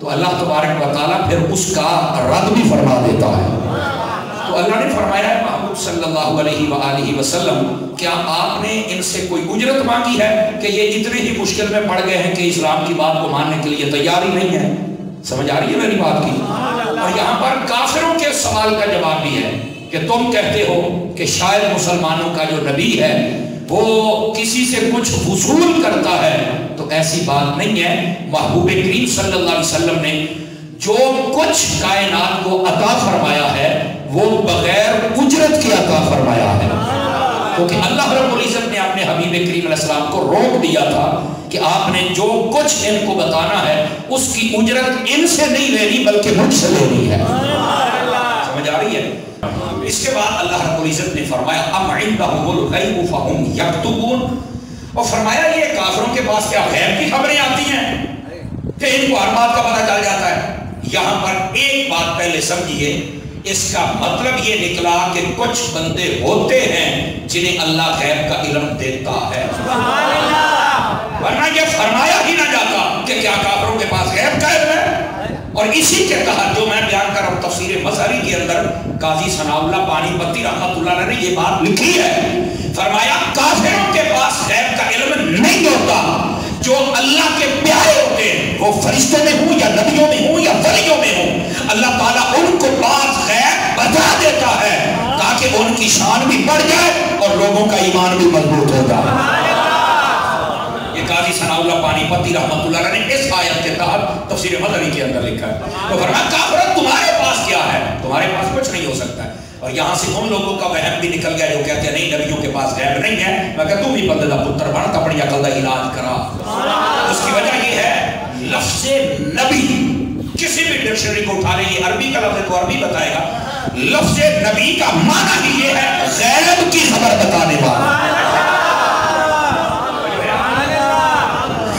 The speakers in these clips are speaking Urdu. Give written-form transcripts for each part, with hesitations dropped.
تو اللہ تبارک و تعالیٰ پھر اس کا رد بھی فرما دیتا ہے۔ تو اللہ نے فرمایا ہے محمود صلی اللہ علیہ وآلہ وسلم، کیا آپ نے ان سے کوئی اجرت مانگی ہے کہ یہ اتنے ہی مشکل میں پڑ گئے ہیں کہ اسلام کی بات کو ماننے کے لیے تیار ہی نہیں ہے؟ سمجھ آ رہی ہے میری بات کی؟ اور یہاں پر کافروں کے سوال کا جواب بھی ہے کہ تم کہتے ہو کہ شاید مسلمانوں کا جو نبی ہے وہ کسی سے کچھ وصول کرتا ہے، تو ایسی بات نہیں ہے۔ محبوب کریم صلی اللہ علیہ وسلم نے جو کچھ کائنات کو عطا فرمایا ہے وہ بغیر اجرت کے عطا فرمایا ہے، کیونکہ اللہ رب العزت نے اپنے حبیب کریم علیہ السلام کو روک دیا تھا کہ آپ نے جو کچھ ان کو بتانا ہے اس کی اجرت ان سے نہیں لینی بلکہ مجھ سے لینی ہے۔ سمجھ آ رہی ہے؟ اس کے بعد اللہ رب العزت نے فرمایا ام عندهم الغیب فهم یکتبون، اور فرمایا یہ کافروں کے پاس کیا غیب کی خبریں آتی ہیں کہ ان کو ہر بات کا پتہ چل جاتا ہے؟ یہاں پر ایک بات پہلے سمجھیے، اس کا مطلب یہ نکلا کہ کچھ بندے ہوتے ہیں جنہیں اللہ غیب کا علم دیتا ہے، ورنہ یہ فرمایا ہی نہ جاتا کہ کیا کافروں کے پاس غیب کا علم ہے۔ اور اسی کے تحت جو میں بیان کر رہا ہوں تفسیر مظہری کے اندر قاضی ثناء اللہ پانی پتی رحمۃ اللہ علیہ نے یہ بات لکھی ہے، فرمایا کافروں کے پاس غیب کا علم نہیں ہوتا، جو اللہ کے پیارے ہوتے ہیں وہ فرشتوں میں ہوں یا نبیوں میں ہوں یا ولیوں میں ہوں، اللہ تعالیٰ ان کو بعض غیب بتا دیتا ہے تاکہ ان کی شان بھی بڑھ جائے اور لوگوں کا ایمان بھی مضبوط ہو جائے۔ یہ قاضی ثناء اللہ پانی پتی رحمۃ اللہ علیہ نے اس آیت کے تحت تفسیر مظہری کے اندر لکھا ہے۔ تو فرمایا کافرت تمہارے پاس کیا ہے؟ تمہارے پاس کچھ نہیں ہو سکتا ہے۔ اور یہاں سے ان لوگوں کا وہم بھی نکل گیا جو کہتے ہیں نہیں نبیوں کے پاس غیب نہیں ہے، میں کہتا ہوں بھی بندے دا پتر بن اپنی عقل دا علاج کرا۔ اس کی وجہ یہ ہے لفظ نبی کسی بھی ڈکشنری کو اٹھا لیں، یہ عربی کا لفظ ہے تو عربی بتائے گا، لفظ نبی کا معنی ہی یہ ہے غیب کی خبر بتانے والا،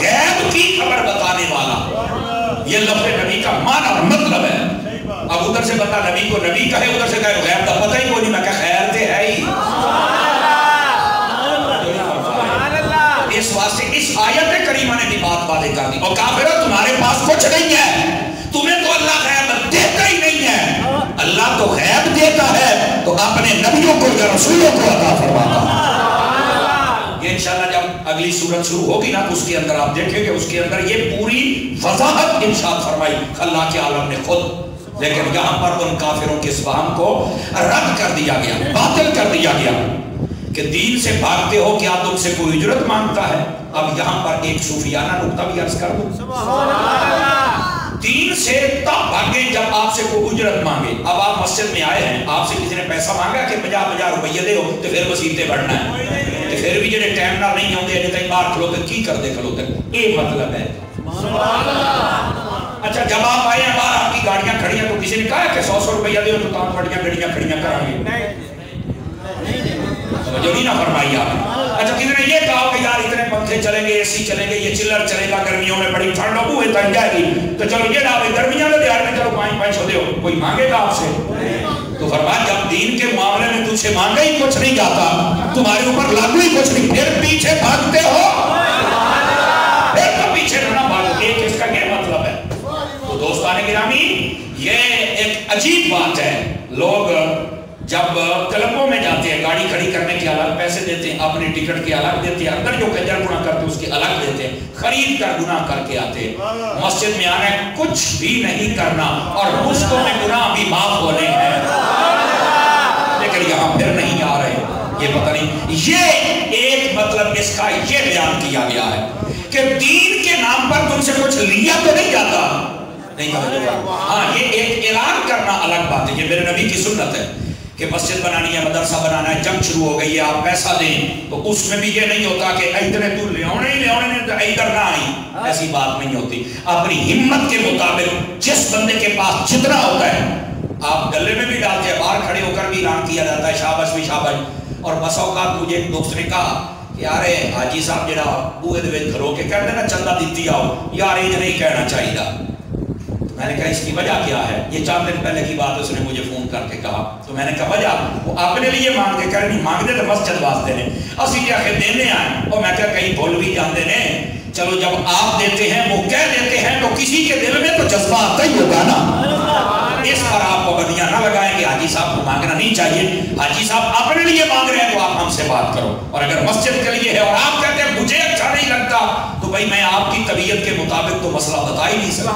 غیب کی خبر بتانے والا، یہ لفظ نبی کا معنی اور مطلب ہے۔ اب ادھر سے بندہ نبی کو نبی کہے، ادھر سے کہے غیب کا پتہ ہی کوئی نہیں، میں کہا خیر تے ہے ہی۔ اس واسطے اس آیت کریمہ نے بھی بات واضح کر دی، اور کافرہ تمہارے پاس کچھ نہیں ہے، تمہیں تو اللہ غیب دیتا ہی نہیں ہے، اللہ تو غیب دیتا ہے تو اپنے نبیوں کو یا رسولوں کو عطا فرماتا ہے۔ یہ انشاءاللہ جب اگلی سورت شروع ہوگی نا تو اس کے اندر آپ دیکھیں کہ اس کے اندر یہ پوری وضاحت ارشاد فرمائی اللہ کے عالم نے خود، لیکن یہاں پر ان کافروں کے اس فہم کو رد کر دیا گیا، باطل کر دیا گیا کہ دین سے بھاگتے ہو کیا تم سے کوئی اجرت مانگتا ہے۔ اب یہاں پر ایک صوفیانہ نکتہ بھی عرض کر دوں، دین سے تب بھاگے جب آپ سے کوئی اجرت مانگے۔ اب آپ مسجد میں آئے ہیں، آپ سے کسی نے پیسہ مانگا کہ 50 روپیے دے ہو تو پھر وسیلتے بڑھنا ہے، تو پھر بھی جنہیں ٹائم نہ نہیں ہوتے ہیں کہیں باہر کھلوتے کی کر دے کھلوتے، یہ مطلب ہے۔ اچھا جب آپ آئے ہیں باہر آپ کی گاڑیاں کھڑی ہیں تو کسی نے کہا کہ 100 روپیہ دے ہو تو تام گاڑیاں کھڑیاں کریں گے، جو نہیں نہ فرمائی آپ نے۔ اچھا کسی نے یہ کہا کہ یار اتنے پنکھے چلیں گے، اے سی چلیں گے، یہ چلر چلے گا، گرمیوں میں بڑی ٹھنڈ ہوئے تن جائے گی، تو چلو یہ ڈالے گرمیاں میں دیار میں چلو 5 چھو دے ہو، کوئی مانگے گا آپ سے؟ تو فرمایا جب دین کے معاملے میں تجھ سے مانگا ہی کچھ نہیں جاتا، تمہارے اوپر لاگو ہی کچھ نہیں، پھر پیچھے بھاگتے ہو، پھر تو پیچھے نہ بھاگو، ایک اس کا یہ مطلب ہے۔ تو دوستان گرامی یہ ایک عجیب بات ہے، لوگ جب کلبوں میں جاتے ہیں گاڑی کھڑی کرنے کے الگ پیسے دیتے ہیں، اپنے ٹکٹ کے الگ دیتے ہیں، اندر جو کنجر گناہ کرتے ہیں اس کے الگ دیتے ہیں، خرید کر گناہ کر کے آتے ہیں۔ مسجد میں آنا ہے کچھ بھی نہیں کرنا اور مشتوں میں گناہ بھی معاف ہونے ہیں، لیکن یہاں پھر نہیں آ رہے، یہ پتہ نہیں۔ یہ ایک مطلب اس کا یہ بیان کیا گیا ہے کہ دین کے نام پر تم سے کچھ لیا تو نہیں جاتا، نہیں کہا۔ ہاں یہ ایک اعلان کرنا الگ بات ہے، یہ میرے نبی کی سنت ہے کہ مسجد بنانی ہے، مدرسہ بنانا ہے، جنگ شروع ہو گئی ہے، آپ پیسہ دیں، تو اس میں بھی یہ نہیں ہوتا کہ اتنے تو لیونے نے تو ادھر نہ آئی، ایسی بات نہیں ہوتی۔ اپنی ہمت کے مطابق جس بندے کے پاس جتنا ہوتا ہے آپ گلے میں بھی ڈالتے ہیں، باہر کھڑے ہو کر بھی اعلان کیا جاتا ہے شابش بھی شابش۔ اور بس اوقات مجھے ایک دوست نے کہا کہ یار حاجی صاحب جڑا بوئے دے وچ کھلو کے کہتے ہیں نا چندہ دیتی آؤ، یار یہ نہیں کہنا چاہیے۔ میں نے کہا اس کی وجہ کیا ہے؟ یہ 4 دن پہلے کی بات اس نے مجھے فون کر کے کہا، تو میں نے کہا وجہ وہ اپنے لیے مانگتے کر نہیں مانگتے تو مسجد واسطے نے، اسی کیا کہ دینے آئے، اور میں کہا کہیں بھول بھی جاندے نے چلو جب آپ دیتے ہیں وہ کہہ دیتے ہیں تو کسی کے دل میں تو جذبہ آتا ہی ہوگا نا. اس پر آپ پابندیاں نہ لگائیں کہ حاجی صاحب کو مانگنا نہیں چاہیے. حاجی صاحب اپنے لیے مانگ رہے ہیں تو آپ ہم سے بات کرو, اور اگر مسجد کے لیے ہے اور آپ کہتے ہیں مجھے اچھا نہیں لگتا تو بھائی میں آپ کی طبیعت کے مطابق تو مسئلہ بتا ہی نہیں سکتا.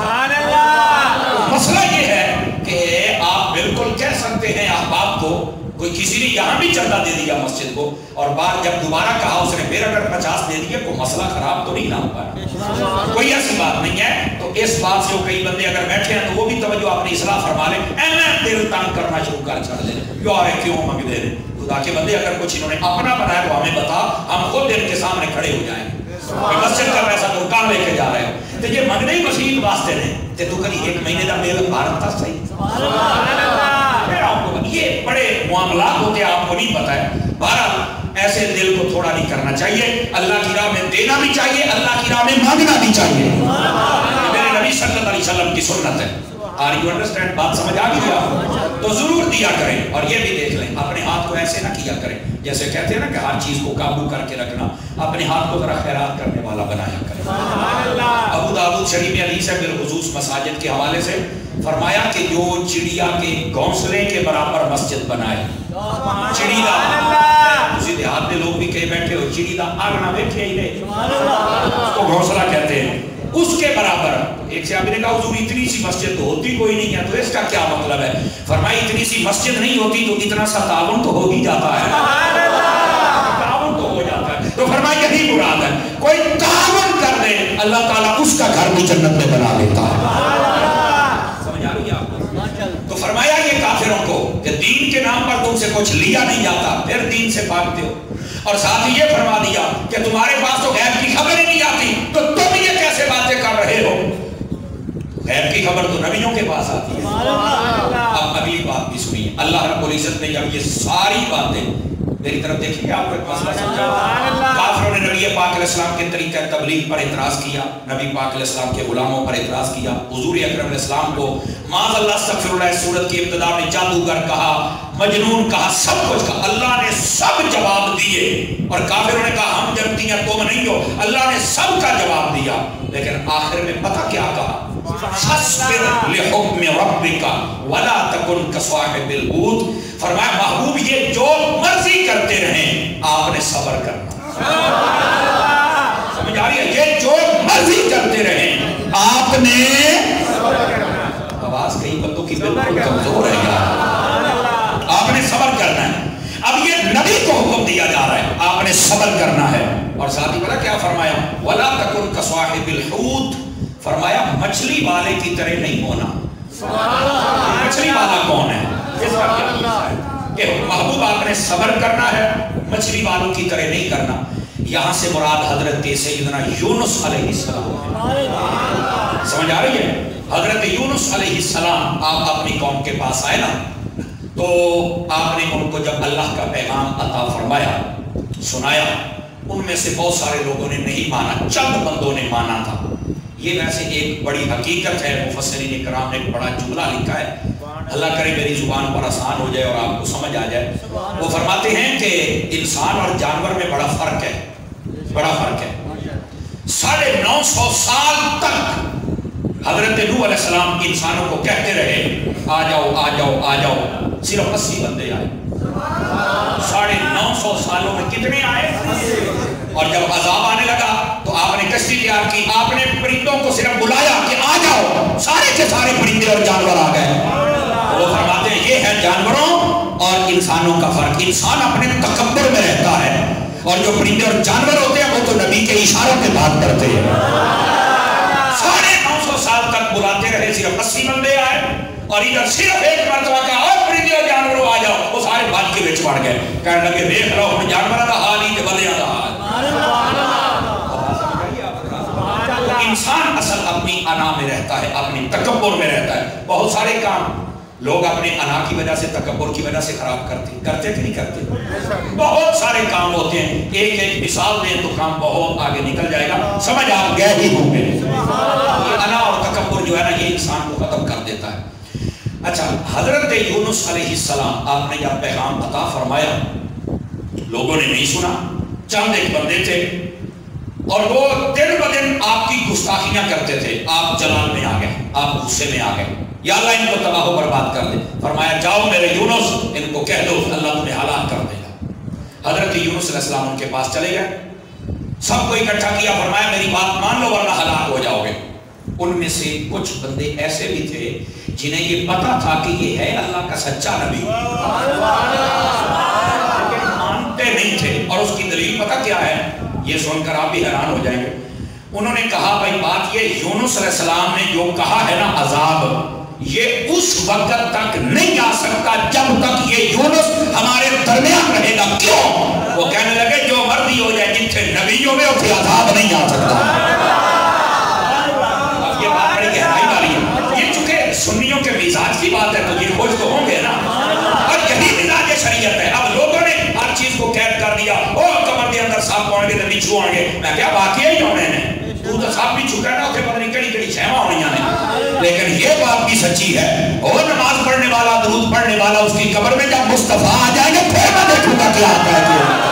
مسئلہ یہ ہے کہ آپ بالکل کہہ سکتے ہیں احباب کو, کوئی کسی نے یہاں بھی چندہ دے دیا مسجد کو اور بعد جب دوبارہ کہا اس نے میرا اگر 50 دے دیا کوئی مسئلہ خراب تو نہیں نہ ہوگا, کوئی ایسی بات نہیں ہے. تو اس بات سے کئی بندے اگر بیٹھے ہیں تو وہ بھی توجہ اپنی اصلاح فرما لیں, دل تنگ کرنا شروع کر چھڑ دیں یار کیوں مانگ دے رہے. خدا کے بندے اگر کچھ انہوں نے اپنا بنایا تو ہمیں بتا, ہم خود ان کے سامنے کھڑے ہو جائیں. مسجد کا پیسہ تو کہاں لے کے جا رہے ہو, تو یہ منگنے ہی مسجد واسطے نے تو کبھی 1 مہینے کا میل بھارت تھا صحیح. یہ بڑے معاملات ہوتے ہیں, آپ کو نہیں پتا ہے. بہرحال ایسے دل کو تھوڑا نہیں کرنا چاہیے, اللہ کی راہ میں دینا بھی چاہیے, اللہ کی راہ میں مانگنا بھی چاہیے. میرے نبی صلی اللہ علیہ وسلم کی سنت ہے. Are you understand؟ بات سمجھ آ گئی آپ تو ضرور دیا کریں. اور یہ بھی دیکھ لیں اپنے ہاتھ کو ایسے نہ کیا کریں جیسے کہتے ہیں نا کہ ہر چیز کو قابو کر کے رکھنا, اپنے ہاتھ کو ذرا خیرات کرنے والا بنایا کریں. ابو داؤد شریف میں حدیث ہے بالخصوص مساجد کے حوالے سے فرمایا کہ جو چڑیا کے گھونسلے کے برابر مسجد بنائے, چڑی دا اسی دیہات میں لوگ بھی کہیں بیٹھے ہو, چڑی دا آگنا بیٹھے ہی نہیں, اس کو گھونسلہ کہتے ہیں, اس کے برابر. ایک صحابی نے کہا حضور اتنی سی مسجد تو ہوتی کوئی نہیں ہے, تو اس کا کیا مطلب ہے؟ فرمائی اتنی سی مسجد نہیں ہوتی تو اتنا سا تعاون تو ہو ہی جاتا ہے, تعاون تو ہو جاتا ہے. تو فرمائی یہی مراد ہے, کوئی تعاون کر دے اللہ تعالیٰ اس کا گھر بھی جنت میں بنا دیتا ہے. سمجھ آ رہی ہے آپ کو؟ تو فرمایا یہ کافروں کو کہ دین کے نام پر تم سے کچھ لیا نہیں جاتا پھر دین سے بھاگتے ہو, اور ساتھ ہی یہ فرما دیا کہ تمہارے پاس تو غیب کی خبر ہی نہیں آتی تو تم یہ کیسے باتیں کر رہے ہو. غیب کی خبر تو نبیوں کے پاس آتی ہے. اب اگلی بات بھی سنیے, اللہ رب العزت نے جب یہ ساری باتیں, میری طرف دیکھیں گے آپ کو ایک مسئلہ سمجھا. کافروں نے نبی پاک علیہ السلام کے طریقہ تبلیغ پر اعتراض کیا, نبی پاک علیہ السلام کے غلاموں پر اعتراض کیا, حضور اکرم علیہ السلام کو معاذ اللہ استغفر اللہ سورت کی ابتدا میں جادوگر کہا, مجنون کہا, سب کچھ کہا, اللہ نے سب جواب دیے. اور کافروں نے کہا ہم جنتی ہیں تم نہیں ہو, اللہ نے سب کا جواب دیا. لیکن آخر میں پتہ کیا کہا؟ فاصبر لحکم ربک ولا تکن کصاحب الحوت. فرمایا محبوب یہ جو مرضی کرتے رہیں آپ نے صبر کرنا. سمجھ آ رہی ہے؟ یہ جو مرضی کرتے رہیں آپ نے صبر کرنا. آواز کئی بندوں کی بالکل کمزور ہے یار, آپ نے صبر کرنا ہے. اب یہ نبی کو حکم دیا جا رہا ہے آپ نے صبر کرنا ہے. اور ساتھ ہی پتہ کیا فرمایا؟ ولا تکن کصاحب الحوت. فرمایا مچھلی والے کی طرح نہیں ہونا. مچھلی والا کون ہے؟ اس کا کیا مطلب ہے کہ محبوب آپ نے صبر کرنا ہے, مچھلی والوں کی طرح نہیں کرنا. یہاں سے مراد حضرت سیدنا یونس علیہ السلام ہے. سمجھ آ رہی ہے؟ حضرت یونس علیہ السلام آپ اپنی قوم کے پاس آئے نا, تو آپ نے ان کو جب اللہ کا پیغام عطا فرمایا, سنایا, ان میں سے بہت سارے لوگوں نے نہیں مانا, چند بندوں نے مانا تھا. یہ ویسے ایک بڑی حقیقت ہے, مفسرین کرام نے بڑا جملہ لکھا ہے, اللہ کرے میری زبان پر آسان ہو جائے اور آپ کو سمجھ آ جائے. وہ فرماتے ہیں کہ انسان اور جانور میں بڑا فرق ہے, بڑا فرق ہے. 950 سال تک حضرت نوح علیہ السلام انسانوں کو کہتے رہے آ جاؤ آ جاؤ آ جاؤ, صرف 80 بندے آئے. 950 سالوں میں کتنے آئے؟ اور جب عذاب آنے لگا تو آپ نے کشتی تیار کی, آپ نے پرندوں کو صرف بلایا کہ آ جاؤ, سارے کے سارے پرندے اور جانور آ گئے. وہ فرماتے ہیں یہ ہے جانوروں اور انسانوں کا فرق. انسان اپنے تکبر میں رہتا ہے اور جو پرندے اور جانور ہوتے ہیں وہ تو نبی کے اشاروں پہ بات کرتے ہیں. 950 سال تک بلاتے رہے, صرف 80 بندے آئے, اور ادھر صرف ایک مرتبہ کہا اور پرندے اور جانوروں آ جاؤ, وہ سارے بات کے بچ پڑ گئے, کہنے لگے دیکھ لو ہم جانوروں کا حال ہی بندیاں کا حال. انسان اصل اپنی انا میں رہتا ہے, اپنی تکبر میں رہتا ہے. بہت سارے کام لوگ اپنے انا کی وجہ سے, تکبر کی وجہ سے خراب کرتے کہ نہیں کرتے؟ بہت سارے کام ہوتے ہیں, ایک ایک مثال دیں تو کام بہت آگے نکل جائے گا, سمجھ آپ گئے ہی ہوں گے. یہ انا اور تکبر جو ہے نا یہ انسان کو ختم کر دیتا ہے. اچھا, حضرت یونس علیہ السلام آپ نے جب پیغام عطا فرمایا, لوگوں نے نہیں سنا, چند ایک بندے تھے, اور وہ دن ب دن آپ کی گستاخیاں کرتے تھے. آپ جلال میں آ گئے, آپ غصے میں آ گئے, یا اللہ ان کو تباہ و برباد کر دے. فرمایا جاؤ میرے یونس, ان کو کہہ دو اللہ تمہیں ہلاک کر دے گا. حضرت یونس علیہ السلام ان کے پاس چلے گئے, سب کو اکٹھا کیا, فرمایا میری بات مان لو ورنہ ہلاک ہو جاؤ گے. ان میں سے کچھ بندے ایسے بھی تھے جنہیں یہ پتا تھا کہ یہ ہے اللہ کا سچا نبی, لیکن مانتے نہیں تھے. اور اس کی دلیل پتا کیا ہے, یہ سن کر آپ بھی حیران ہو جائیں گے. انہوں نے کہا بھائی بات یہ, یونس علیہ السلام نے جو کہا ہے نا عذاب, یہ اس وقت تک نہیں آ سکتا جب تک یہ یونس ہمارے درمیان رہے گا. کیوں؟ وہ کہنے لگے جو مرضی ہو جائے, جتنے نبیوں میں اسے عذاب نہیں آ سکتا. اب یہ بات بڑی گہرائی والی ہے. یہ چونکہ سنیوں کے مزاج کی بات ہے تو یہ خوش تو ہوں گے نا, اور یہی مزاج شریعت ہے. اب لوگوں نے ہر چیز کو قید کر دیا, او کمر کے اندر سانپ پہنچ گئے تو بچھو آن گے. میں کیا واقعی ہی ہونے نے, تو سانپ بھی چھکا نا, اسے پتہ نہیں کڑی کڑی چھیما ہونی نے. لیکن یہ بات بھی سچی ہے, اور نماز پڑھنے والا, درود پڑھنے والا, اس کی قبر میں جب مصطفیٰ آ جائیں گے پھر میں دیکھوں گا کیا آتا ہے.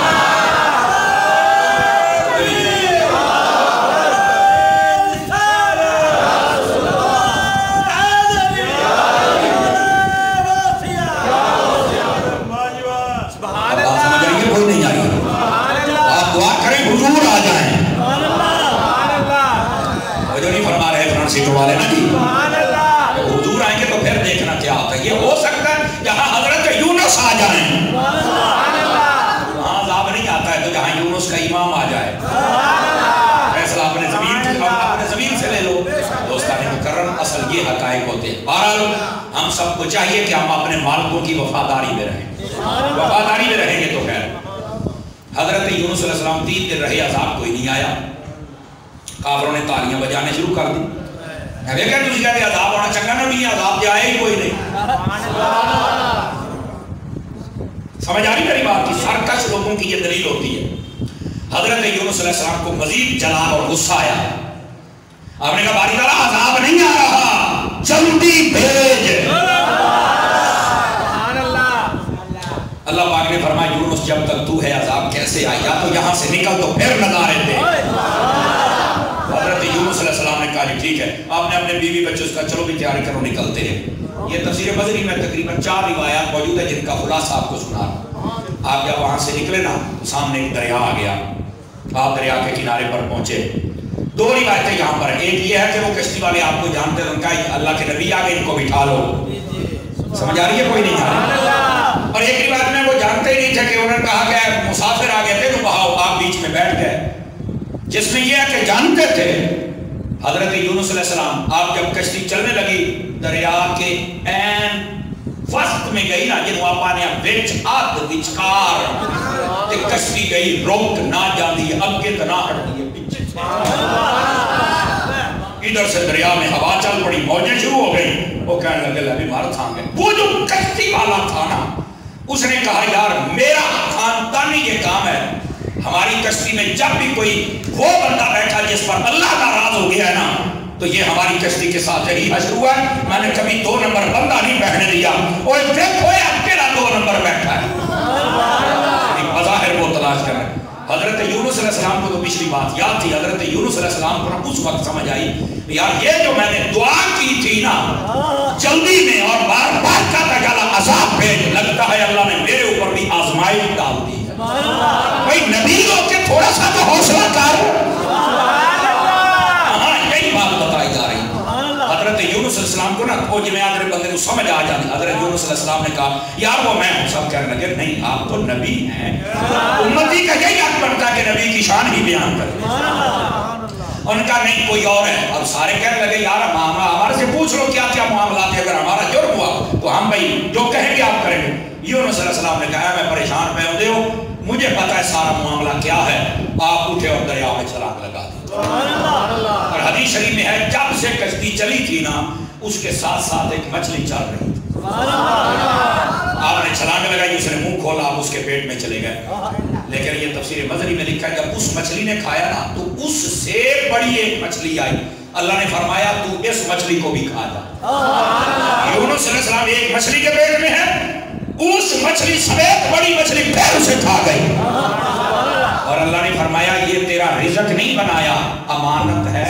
والے نا جی, حضور آئیں گے تو پھر دیکھنا کیا ہوتا ہے. یہ ہو سکتا ہے جہاں حضرت یونس آ جائیں, وہاں عذاب نہیں آتا ہے, تو جہاں یونس کا امام آ جائے فیصلہ اپنے زمین سے لے لو. دوستان مکرم, اصل یہ حقائق ہوتے ہیں. بہرحال ہم سب کو چاہیے کہ ہم اپنے مالکوں کی وفاداری میں رہیں. وفاداری میں رہیں گے تو خیر. حضرت یونس علیہ السلام 3 دن رہے, عذاب کوئی نہیں آیا. کافروں نے تالیاں بجانے شروع کر دی. میں کہا تجھے کہتے عذاب ہونا چنگا نہ بھی, عذاب جو آئے ہی کوئی نہیں. سمجھ آ رہی میری بات کی؟ سرکش لوگوں کی یہ دلیل ہوتی ہے. حضرت یونس علیہ السلام کو مزید جلال اور غصہ آیا. آپ نے کہا باری تعالیٰ عذاب نہیں آ رہا, جلدی بھیج. اللہ پاک نے فرمایا یونس جب تک تو ہے عذاب کیسے آئی, یا تو یہاں سے نکل تو پھر نظارے دے. حضرت یونس علیہ السلام نے کہا ٹھیک ہے, آپ نے اپنے بیوی بچے اس کا چلو بھی تیاری کرو, نکلتے ہیں. یہ تفسیر بدری میں تقریباً 4 روایات موجود ہے جن کا خلاصہ آپ کو سنا. آپ جب وہاں سے نکلے نا, سامنے ایک دریا آ گیا, آپ دریا کے کنارے پر پہنچے. 2 روایتیں یہاں پر. ایک یہ ہے کہ وہ کشتی والے آپ کو جانتے ہیں, ان کا اللہ کے نبی آگے ان کو بٹھا لو. سمجھ آ رہی ہے کوئی نہیں آ رہی؟ اور ایک روایت میں وہ جانتے ہی نہیں تھے کہ انہوں نے کہا کہ مسافر آ گئے تھے تو بہاؤ, آپ بیچ میں بیٹھ گئے. جس میں یہ ہے کہ جانتے تھے حضرت یونس علیہ السلام, آپ جب کشتی چلنے لگی دریا کے این وسط میں گئی نا, جنہوں آپ نے وچ آدھ وچکار تے کشتی گئی, رک نہ جاندی ہے, اگے تو نہ ہٹ دی ہے, پیچھے. ادھر سے دریا میں ہوا چل پڑی, موجیں شروع ہو گئی. وہ کہنے لگے لبی مار تھا گئے. وہ جو کشتی والا تھا نا, اس نے کہا یار میرا خاندانی یہ کام ہے, ہماری کشتی میں جب بھی کوئی وہ بندہ بیٹھا جس پر اللہ کا راز ہو گیا ہے نا, تو یہ ہماری کشتی کے ساتھ یہی حشر ہوا ہے. میں نے کبھی 2 نمبر بندہ نہیں بیٹھنے دیا, اور دیکھو اکیلا 2 نمبر بیٹھا ہے. بظاہر وہ تلاش کر رہے ہیں. حضرت یونس علیہ السلام کو تو پچھلی بات یاد تھی. حضرت یونس علیہ السلام کو اس وقت سمجھ آئی یار یہ جو میں نے دعا کی تھی نا جلدی میں اور بار بار کا تجالا عذاب بھیج, لگتا ہے اللہ نے میرے اوپر بھی آزمائش ڈال دی. بھئی نبی لوگ کے تھوڑا سا تو حوصلہ کر. ہاں یہی بات بتائی جا رہی. حضرت یونس علیہ السلام کو نا وہ جمعیات میرے بندے کو سمجھ آ جاتی. حضرت یونس علیہ السلام نے کہا یار وہ میں ہوں. سب کہنے لگے نہیں آپ تو نبی ہیں, امتی کا یہی حق بنتا ہے کہ نبی کی شان ہی بیان کرے. ان کا نہیں کوئی اور ہے. اور سارے کہنے لگے یار ہمارے سے پوچھ لو کیا کیا معاملات ہے, اگر ہمارا جرم ہوا تو ہم بھائی جو کہیں گے آپ کریں گے. یونس علیہ السلام نے کہا میں پریشان پہ ہوں, مجھے پتا ہے سارا معاملہ کیا ہے. آپ اٹھے اور دریا میں چھلانگ لگا دی. اور حدیث شریف میں ہے جب سے کشتی چلی تھی نا اس کے ساتھ ساتھ ایک مچھلی چل رہی تھی. آپ نے چھلانگ لگائی, اس نے منہ کھولا, آپ اس کے پیٹ میں چلے گئے. لیکن یہ تفسیر مظہری میں لکھا ہے جب اس مچھلی نے کھایا نا تو اس سے بڑی ایک مچھلی آئی. اللہ نے فرمایا تو اس مچھلی کو بھی کھا جا. یونس علیہ السلام ایک مچھلی کے پیٹ میں ہے, اس مچھلی سمیت بڑی مچھلی پھر اسے کھا گئی. اور اللہ نے فرمایا یہ تیرا رزق نہیں بنایا، امانت ہے،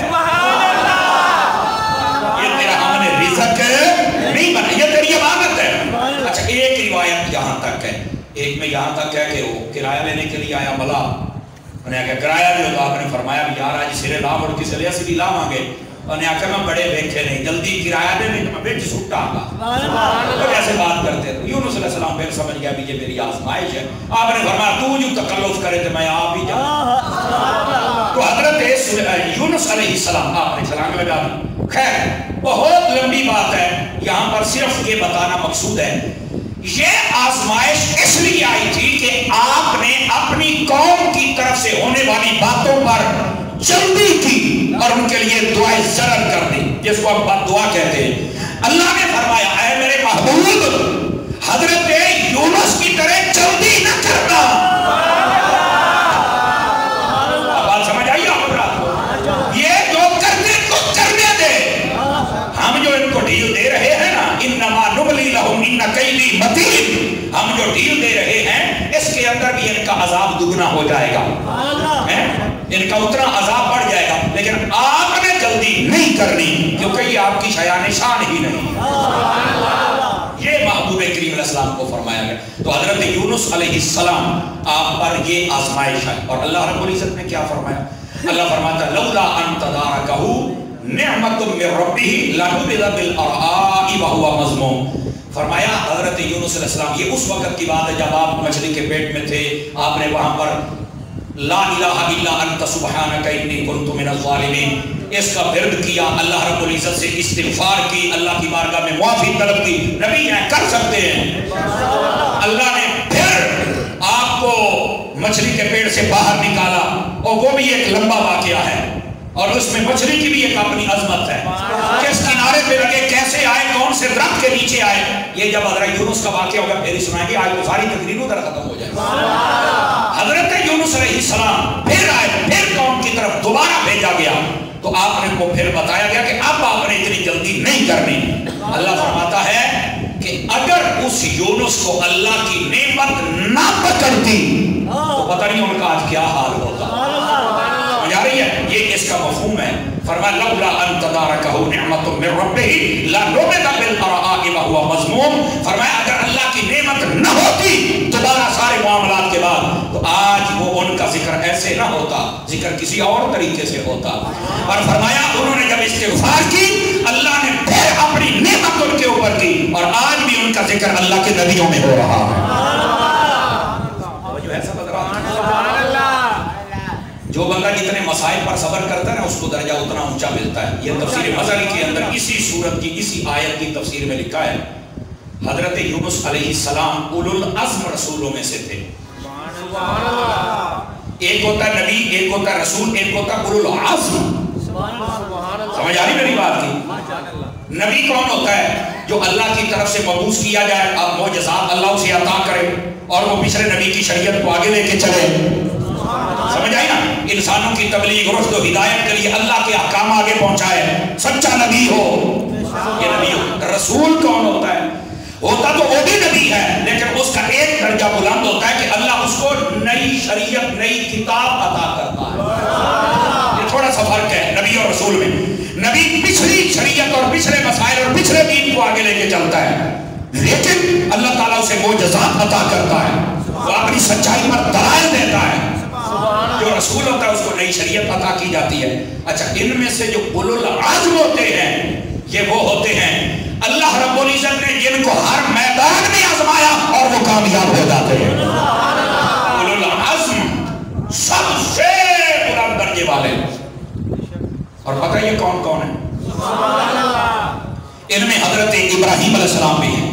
یہ تیرا ہم نے رزق نہیں بنایا، یہ تیری امانت ہے۔ اچھا ایک روایت یہاں تک ہے، ایک میں یہاں تک ہے کہ وہ کرایہ لینے کے لیے آیا ملا، انہیں آکھا کرایہ دیو، تو آپ نے فرمایا یار آج سرے لام اور کسی لئے سی لا مانگے، انہیں آکھا میں بڑے بیکھے نہیں، جلدی کرایہ دے نہیں، میں بیٹھ سٹا آگا، تو کیسے بات کرتے ہیں؟ یونس علیہ السلام پھر سمجھ گیا بھی یہ میری آزمائش ہے، آپ نے فرمایا تو جو تکلف کرے تھے میں آپ ہی جاؤں۔ تو حضرت یونس علیہ السلام آپ نے چھلانگ لگا دی۔ خیر بہت لمبی بات ہے، یہاں پر صرف یہ بتانا مقصود ہے، یہ آزمائش اس لیے آئی تھی کہ آپ نے اپنی قوم کی طرف سے ہونے والی باتوں پر جلدی کی اور ان کے لیے دعائیں زرر کر دی، جس کو ہم بد دعا کہتے ہیں۔ اللہ نے فرمایا اے میرے محبوب حضرت یونس کی طرح جلدی نہ کرنا۔ اب بات سمجھ آئی آپ حضرات؟ یہ جو کرنے کو کرنے دے، ہم جو ان کو ڈھیل دے رہے ہیں نا، انما نملی لہم ان کیدی متین، ہم جو ڈھیل دے رہے ہیں اس کے اندر بھی ان کا عذاب دگنا ہو جائے گا، ان کا اتنا عذاب بڑھ جائے گا، لیکن آپ نے جلدی نہیں کرنی کیونکہ یہ آپ کی شایان شان ہی نہیں۔ یہ محبوب کریم علیہ السلام کو فرمایا گیا۔ تو حضرت یونس علیہ السلام آپ پر یہ آزمائش ہے، اور اللہ رب العزت نے کیا فرمایا؟ اللہ فرماتا لولا ان تدارکہ نعمت من ربہ لنبذ بالعراء وہو مذموم۔ فرمایا حضرت یونس علیہ السلام، یہ اس وقت کی بات ہے جب آپ مچھلی کے پیٹ میں تھے، آپ نے وہاں پر لا الہ الا انت سبحانک انی کنت من الظالمین اس کا ورد کیا، اللہ رب العزت سے استغفار کی، اللہ کی بارگاہ میں معافی طلب کی، نبی ہیں کر سکتے ہیں۔ اللہ نے پھر آپ کو مچھلی کے پیٹ سے باہر نکالا، اور وہ بھی ایک لمبا واقعہ ہے، اور اس میں مچھلی کی بھی ایک اپنی عظمت ہے، کس کنارے پہ لگے، کیسے آئے، کون سے درخت کے نیچے آئے، یہ جب حضرت یونس کا واقعہ ہوگا پھر ہی سنائیں گے، آج وہ ساری تقریر ادھر ختم ہو جائے۔ حضرت یونس علیہ السلام پھر آئے، پھر قوم کی طرف دوبارہ بھیجا گیا، تو آپ نے کو پھر بتایا گیا کہ اب آپ نے اتنی جلدی نہیں کرنی۔ اللہ فرماتا ہے کہ اگر اس یونس کو اللہ کی نعمت نہ پکڑتی تو پتہ نہیں ان کا آج کیا حال ہوتا۔ سمجھ آ رہی ہے؟ یہ اس کا مفہوم ہے۔ فرمایا لولا ان تدارکہ نعمت من ربہ لنبذ بالعراء وہو مذموم۔ فرمایا اگر اللہ کی نعمت نہ ہوتی دوبارہ سارے معاملات کے بعد تو آج وہ ان کا ذکر ایسے نہ ہوتا، ذکر کسی اور طریقے سے ہوتا۔ اور فرمایا انہوں نے جب استغفار کی اللہ نے پھر اپنی نعمت ان کے اوپر کی، اور آج بھی ان کا ذکر اللہ کے نبیوں میں ہو رہا ہے۔ جو بندہ جتنے مسائل پر صبر کرتا ہے نا اس کو درجہ اتنا اونچا ملتا ہے۔ یہ تفسیر مزاری کے اندر اسی سورت کی اسی آیت کی تفسیر میں لکھا ہے حضرت یونس علیہ السلام اولو العزم رسولوں میں سے تھے۔ ایک ہوتا نبی، ایک ہوتا رسول، ایک ہوتا اولو العزم۔ سمجھ آ رہی میری بات کی؟ نبی کون ہوتا ہے؟ جو اللہ کی طرف سے مبعوث کیا جائے، اب معجزات اللہ اسے عطا کرے اور وہ پچھلے نبی کی شریعت کو آگے لے کے چلے۔ سمجھ آئی نا؟ انسانوں کی تبلیغ، رشد و ہدایت کے لیے اللہ کے احکام آگے پہنچائے، سچا نبی ہو یہ نبی ہو۔ رسول کون ہوتا ہے؟ ہوتا تو وہ بھی نبی ہے لیکن اس کا ایک درجہ بلند ہوتا ہے کہ اللہ اس کو نئی شریعت، نئی کتاب عطا کرتا ہے۔ یہ تھوڑا سا فرق ہے نبی اور رسول میں۔ نبی پچھلی شریعت اور پچھلے مسائل اور پچھلے دین کو آگے لے کے چلتا ہے، لیکن اللہ تعالیٰ اسے معجزات عطا کرتا ہے، وہ اپنی سچائی پر دلائل دیتا ہے۔ جو رسول ہوتا ہے اس کو نئی شریعت عطا کی جاتی ہے۔ اچھا ان میں سے جو اولو العزم ہوتے ہیں یہ وہ ہوتے ہیں اللہ رب العزت نے جن کو ہر میدان میں آزمایا اور وہ کامیاب ہو جاتے ہیں۔ اولو العزم سب سے بلند درجے والے، اور پتہ یہ کون کون ہے؟ ان میں حضرت ابراہیم علیہ السلام بھی ہیں،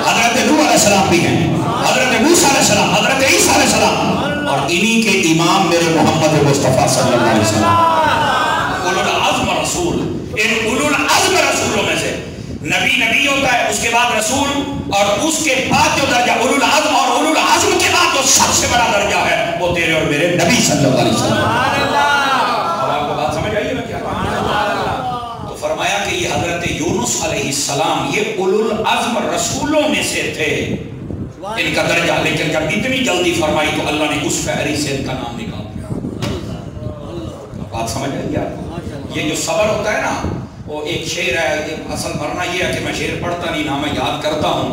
حضرت نوح علیہ السلام بھی ہیں، حضرت موسیٰ علیہ السلام، حضرت عیسیٰ علیہ السلام، اور انہی کے امام میرے محمد مصطفیٰ صلی اللہ علیہ وسلم۔ اولو العزم رسول، ان اولو العزم رسولوں میں سے نبی نبی ہوتا ہے، اس کے بعد رسول، اور اس کے بعد جو درجہ اولو العزم، اور اولو العزم کے بعد جو سب سے بڑا درجہ ہے وہ تیرے اور میرے نبی صلی اللہ علیہ وسلم۔ اب آپ کو بات سمجھ آئیے میں کیا تو فرمایا کہ یہ حضرت یونس علیہ السلام یہ اولو العزم رسولوں میں سے تھے، ان کا درجہ، لیکن جب اتنی جلدی فرمائی تو اللہ نے اس فہرست سے ان کا نام نکال دیا۔ بات سمجھ رہی ہے آپ کو؟ یہ جو صبر ہوتا ہے نا، وہ ایک شعر ہے، اصل مرنا یہ ہے کہ میں شعر پڑھتا نہیں، نہ میں یاد کرتا ہوں،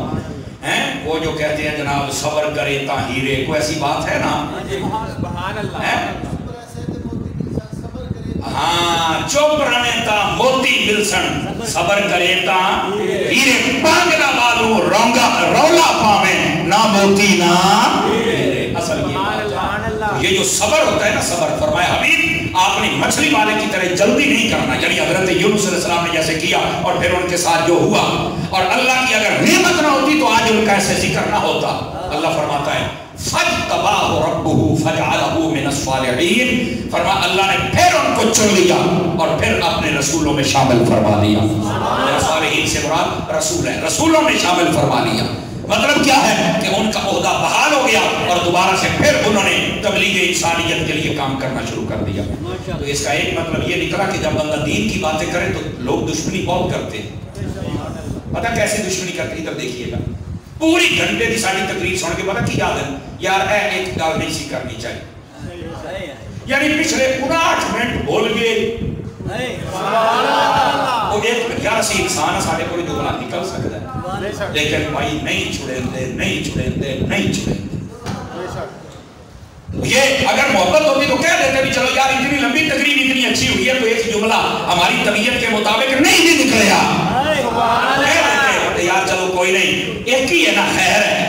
وہ جو کہتے ہیں جناب صبر کرے تا ہیرے، کوئی ایسی بات ہے نا؟ ہاں، چپ رہنے تا موتی ملسن، صبر کرے تا ہیرے، پانگنا والوں رولا پاویں، نہ موتی نہ ہیرے۔ اصل یہ جو صبر ہوتا ہے نا، صبر فرمایا حبیب آپ نے مچھلی والے کی طرح جلدی نہیں کرنا، یعنی حضرت یونس علیہ السلام نے جیسے کیا اور پھر ان کے ساتھ جو ہوا، اور اللہ کی اگر نعمت نہ ہوتی تو آج ان کا ایسے ذکر نہ ہوتا۔ اللہ فرماتا ہے فَاجْتَبَاهُ رَبُّهُ فَجَعَلَهُ مِنَ الصَّالِحِينَ، فرمایا اللہ نے پھر ان کو چن لیا اور پھر اپنے رسولوں میں شامل فرما لیا۔ صالحین سے مراد رسول ہے، رسولوں میں شامل فرما لیا۔ مطلب کیا ہے کہ ان کا عہدہ بحال ہو گیا اور دوبارہ سے پھر انہوں نے تبلیغ انسانیت کے لیے کام کرنا شروع کر دیا۔ تو اس کا ایک مطلب یہ نکلا کہ جب بندہ دین کی باتیں کرے تو لوگ دشمنی بہت کرتے ہیں۔ پتہ کیسے دشمنی کرتے ہیں؟ ادھر دیکھیے گا، پوری گھنٹے کی ساری تقریر سن کے پتہ کی یاد ہے یار ایک گل نہیں سی کرنی چاہیے، یعنی پچھلے 59 منٹ بول گئے وہ ایک یار سی انسان سارے کو دو بلا نکل سکتا ہے، لیکن بھائی نہیں چھڑیں دے۔ یہ اگر محبت ہوتی تو کہہ دیتے بھی چلو یار اتنی لمبی تقریر اتنی اچھی ہوئی ہے تو ایک جملہ ہماری طبیعت کے مطابق نہیں بھی نکلے گا، کہہ دیتے یار چلو کوئی نہیں، ایک ہی ہے نا، خیر ہے۔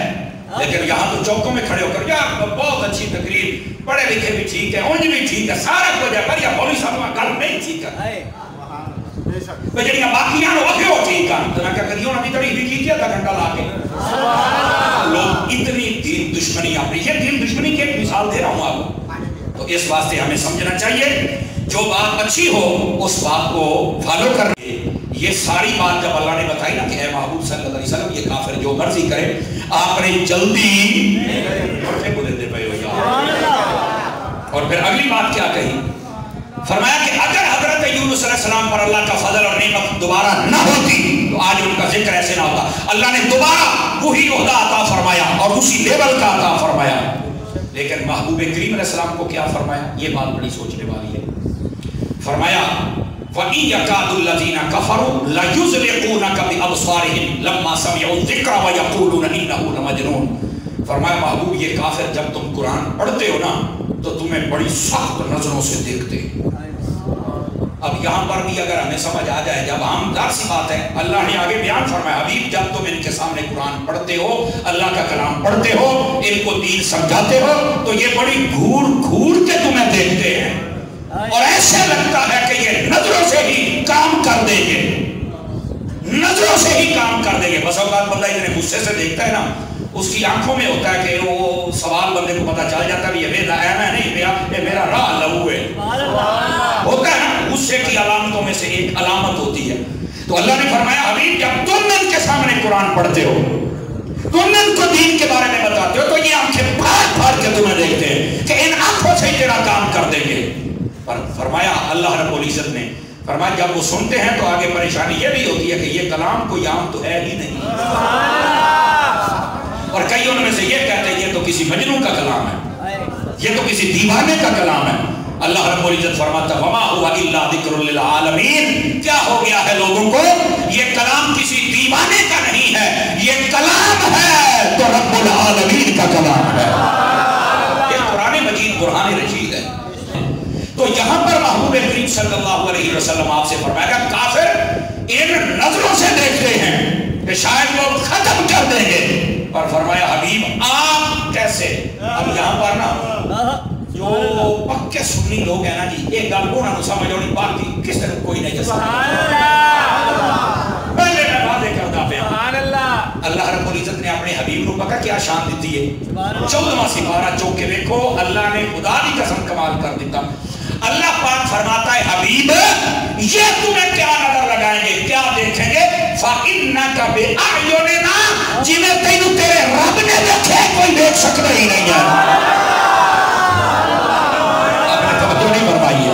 لیکن یہاں تو چوکوں میں کھڑے ہو کر یار بہت اچھی تقریر، پڑھے لکھے بھی ٹھیک ہے، اونج بھی ٹھیک ہے، سارا کچھ ہے، پر یا مولوی صاحب گل نہیں ٹھیک ہے، جڑیاں باقیاں نو اکھے ہو ٹھیک ہے، تو نہ کیا کریوں نہ بھی تڑی بھی کی آدھا گھنٹہ لا کے۔ لوگ اتنی دین دشمنی اپنی، یہ دین دشمنی کی ایک مثال دے رہا ہوں آپ کو، تو اس واسطے ہمیں سمجھنا چاہیے جو بات اچھی ہو اس بات کو فالو کر رہے۔ یہ ساری بات جب اللہ نے بتائی نا کہ اے محبوب صلی اللہ علیہ وسلم یہ کافر جو مرضی کرے، آپ نے جلدی اور پھر اگلی بات کیا کہی؟ فرمایا کہ اگر حضرت یونس علیہ السلام پر اللہ کا فضل اور نعمت دوبارہ نہ ہوتی تو آج ان کا ذکر ایسے نہ ہوتا۔ اللہ نے دوبارہ وہی عہدہ عطا فرمایا اور اسی لیول کا عطا فرمایا، لیکن محبوب کریم علیہ السلام کو کیا فرمایا؟ یہ بات بڑی سوچنے والی ہے۔ فرمایا وَإِن يَكَادُ الَّذِينَ كَفَرُوا لَيُزْلِقُونَكَ بِأَبْصَارِهِمْ لَمَّا سَمِعُوا الذِّكْرَ وَيَقُولُونَ إِنَّهُ لَمَجْنُونٌ۔ فرمایا محبوب یہ کافر جب تم قرآن پڑھتے ہو نا تو تمہیں بڑی سخت نظروں سے دیکھتے ہیں۔ اب یہاں پر بھی اگر ہمیں سمجھ آ جائے، جب عام دار سی بات ہے، اللہ نے آگے بیان فرمایا حبیب جب تم ان کے سامنے قرآن پڑھتے ہو، اللہ کا کلام پڑھتے ہو، ان کو دین سمجھاتے ہو تو یہ بڑی گھور گھور کے تمہیں دیکھتے ہیں اور ایسے لگتا ہے کہ یہ نظروں سے ہی کام کر دیں گے، نظروں سے ہی کام کر دیں گے۔ بس اوقات بندہ اتنے غصے سے دیکھتا ہے نا، اس کی آنکھوں میں ہوتا ہے کہ وہ سوال بندے کو پتہ چل جاتا ہے یہ میرا اینا نہیں پیا، یہ میرا راہ لہو ہے، ہوتا ہے نا۔ غصے کی علامتوں میں سے ایک علامت ہوتی ہے۔ تو اللہ نے فرمایا حبیب جب تم ان کے سامنے قرآن پڑھتے ہو، تم ان کو دین کے بارے میں بتاتے ہو تو یہ آنکھیں پھاڑ پھاڑ کے تمہیں دیکھتے ہیں کہ ان آنکھوں سے تیرا کام کر دیں گے۔ پر فرمایا اللہ رب العزت نے فرمایا جب وہ سنتے ہیں تو آگے پریشانی یہ بھی ہوتی ہے کہ یہ کلام کوئی عام تو ہے ہی نہیں، اور کئی ان میں سے یہ کہتے ہیں یہ تو کسی مجنون کا کلام ہے، یہ تو کسی دیوانے کا کلام ہے۔ اللہ رب العزت فرماتا وما هو الا ذکر للعالمین، کیا ہو گیا ہے لوگوں کو، یہ کلام کسی دیوانے کا نہیں ہے، یہ کلام ہے تو رب العالمین کا کلام ہے۔ یہ قرآن مجید قرآن رشید ہے۔ تو یہاں پر محبوب کریم صلی اللہ علیہ وسلم آپ سے فرمائے گا کافر ان نظروں سے دیکھتے ہیں کہ شاید لوگ ختم کر دیں گے، پر فرمایا حبیب آپ کیسے؟ اب یہاں پر نا جو پکے سنی لوگ ہیں نا جی، ایک گل انہوں نے سمجھ ہونی باقی کس طرح کوئی نہیں جسا پہلے میں واضح کرتا پیا۔ اللہ رب العزت نے اپنے حبیب نو پکا کیا شان دیتی ہے، 14واں سپارہ چوک کے دیکھو اللہ نے خدا کی قسم کمال کر دیتا۔ اللہ پاک فرماتا ہے حبیب یہ تمہیں کیا نظر لگائیں گے، کیا دیکھیں گے؟ فَإِنَّكَ بِأَعْيُنِنَا، جنہیں تینوں تیرے رب نے دیکھے کوئی دیکھ سکتا ہی نہیں ہے۔ آپ نے توجہ نہیں فرمائی ہے۔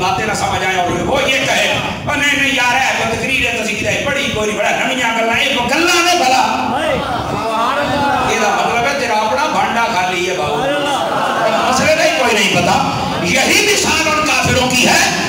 باتیں نہ سمجھ آئیں اور وہ یہ کہے نہیں نہیں یار ہے تو تقریر ہے تذکیر ہے بڑی کوئی نہیں بڑا نمیاں گلاں ایک گلاں نے بھلا یہ مطلب ہے تیرا اپنا بھانڈا خالی ہے بابو مسئلے نہیں کوئی نہیں پتا. یہی مثال ان کافروں کی ہے